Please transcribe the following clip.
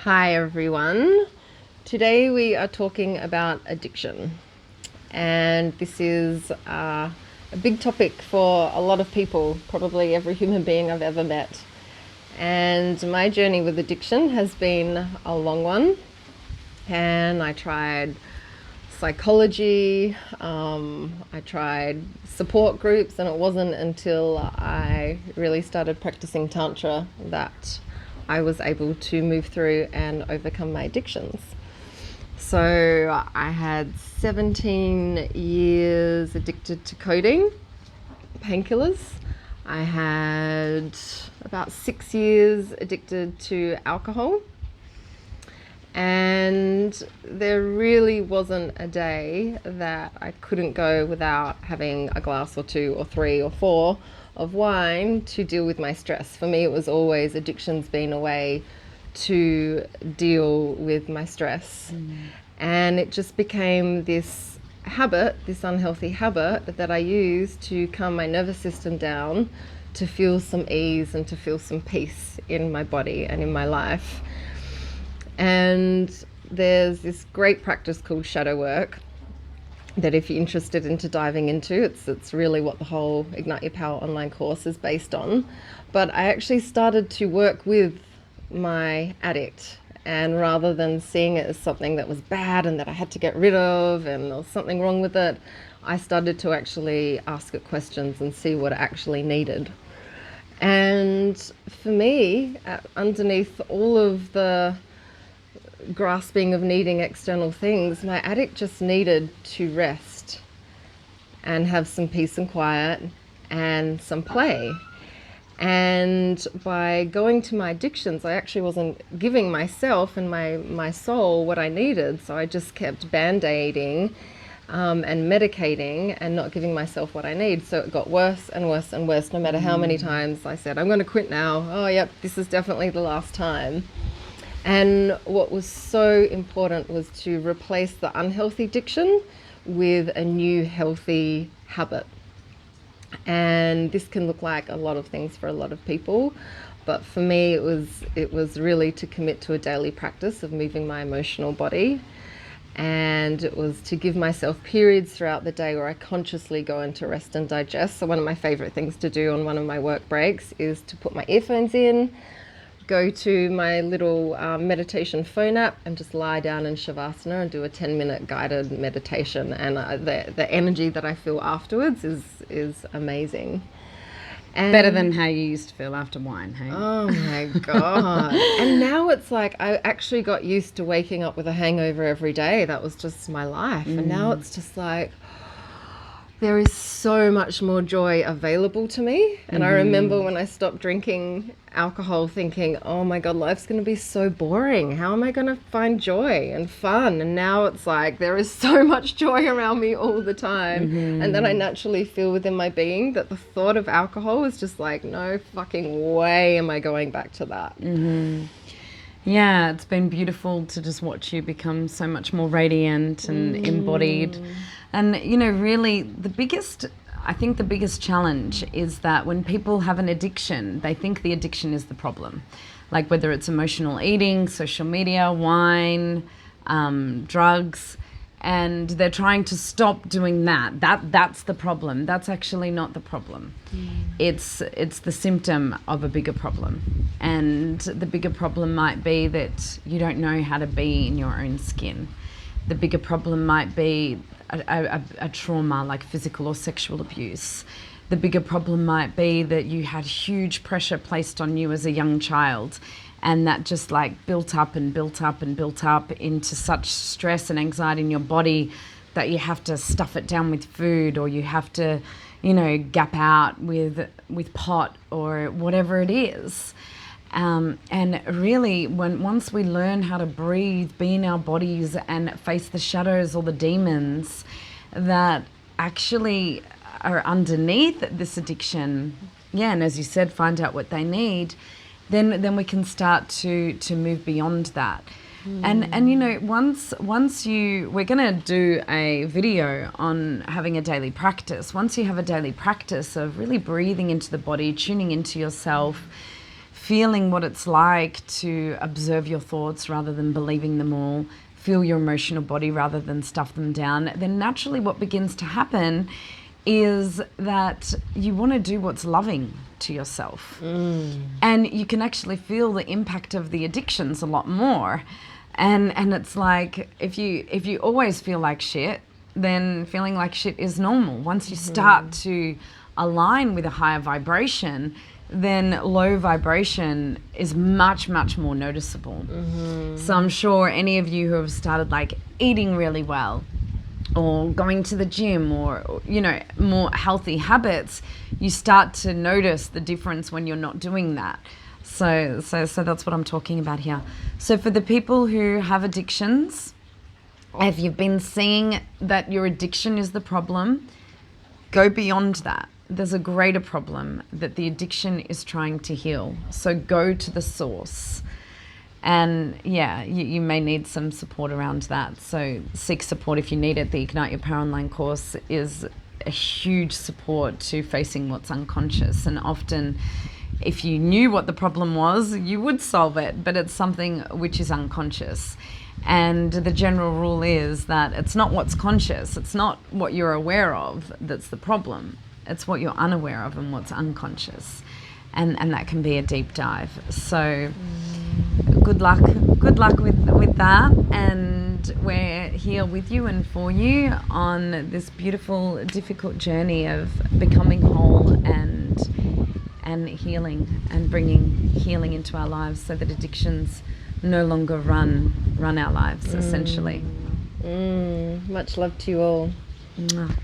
Hi everyone. Today we are talking about addiction, and this is a big topic for a lot of people, probably every human being I've ever met. And my journey with addiction has been a long one, and I tried psychology, I tried support groups, and it wasn't until I really started practicing Tantra that I was able to move through and overcome my addictions. So I had 17 years addicted to codeine, painkillers. I had about 6 years addicted to alcohol. And there really wasn't a day that I couldn't go without having a glass or 2 or 3 or 4 of wine to deal with my stress. For me, it was always addictions being a way to deal with my stress. And it just became this habit, this unhealthy habit that I used to calm my nervous system down, to feel some ease and to feel some peace in my body and in my life. And there's this great practice called shadow work that if you're interested into diving into, it's really what the whole Ignite Your Power online course is based on. But I actually started to work with my addict, and rather than seeing it as something that was bad and that I had to get rid of and there was something wrong with it, I started to actually ask it questions and see what it actually needed. And for me, underneath all of the grasping of needing external things, my addict just needed to rest and have some peace and quiet and some play. And by going to my addictions, I actually wasn't giving myself and my soul what I needed. So I just kept band-aiding and medicating and not giving myself what I need. So it got worse and worse and worse, no matter how many times I said, I'm going to quit now. Oh, yep, this is definitely the last time. And what was so important was to replace the unhealthy addiction with a new healthy habit. And this can look like a lot of things for a lot of people, but for me it was really to commit to a daily practice of moving my emotional body. And it was to give myself periods throughout the day where I consciously go into rest and digest. So one of my favorite things to do on one of my work breaks is to put my earphones in, go to my little meditation phone app and just lie down in Shavasana and do a 10-minute guided meditation. And the energy that I feel afterwards is amazing. And better than how you used to feel after wine, hey? Oh my God. And now it's like I actually got used to waking up with a hangover every day. That was just my life. And now it's just like, there is so much more joy available to me. And I remember when I stopped drinking alcohol thinking, oh my God, life's going to be so boring. How am I going to find joy and fun? And now it's like there is so much joy around me all the time. And then I naturally feel within my being that the thought of alcohol is just like, no fucking way am I going back to that. Yeah, it's been beautiful to just watch you become so much more radiant and embodied. And, you know, really I think the biggest challenge is that when people have an addiction, they think the addiction is the problem. Like whether it's emotional eating, social media, wine, drugs, and they're trying to stop doing that. That's the problem. That's actually not the problem. It's the symptom of a bigger problem. And the bigger problem might be that you don't know how to be in your own skin. The bigger problem might be a trauma like physical or sexual abuse. The bigger problem might be that you had huge pressure placed on you as a young child, and that just like built up and built up and built up into such stress and anxiety in your body that you have to stuff it down with food, or you have to, you know, gap out with pot or whatever it is. And really, once we learn how to breathe, be in our bodies and face the shadows or the demons that actually are underneath this addiction, and as you said, find out what they need, then we can start to move beyond that. And you know, once we're going to do a video on having a daily practice. Once you have a daily practice of really breathing into the body, tuning into yourself, feeling what it's like to observe your thoughts rather than believing them all, feel your emotional body rather than stuff them down, then naturally what begins to happen is that you want to do what's loving to yourself. And you can actually feel the impact of the addictions a lot more. And it's like, if you always feel like shit, then feeling like shit is normal. Once you start to align with a higher vibration, then low vibration is much, much more noticeable. So I'm sure any of you who have started like eating really well or going to the gym or, you know, more healthy habits, you start to notice the difference when you're not doing that. So that's what I'm talking about here. So for the people who have addictions, if you've been seeing that your addiction is the problem, go beyond that. There's a greater problem that the addiction is trying to heal. So go to the source. And yeah, you may need some support around that. So seek support if you need it. The Ignite Your Power Online course is a huge support to facing what's unconscious. And often, if you knew what the problem was, you would solve it, but it's something which is unconscious. And the general rule is that it's not what's conscious, it's not what you're aware of that's the problem. It's what you're unaware of and what's unconscious. And that can be a deep dive. So good luck with that. And we're here with you and for you on this beautiful, difficult journey of becoming whole and healing and bringing healing into our lives so that addictions no longer run our lives, essentially. Much love to you all. Mwah.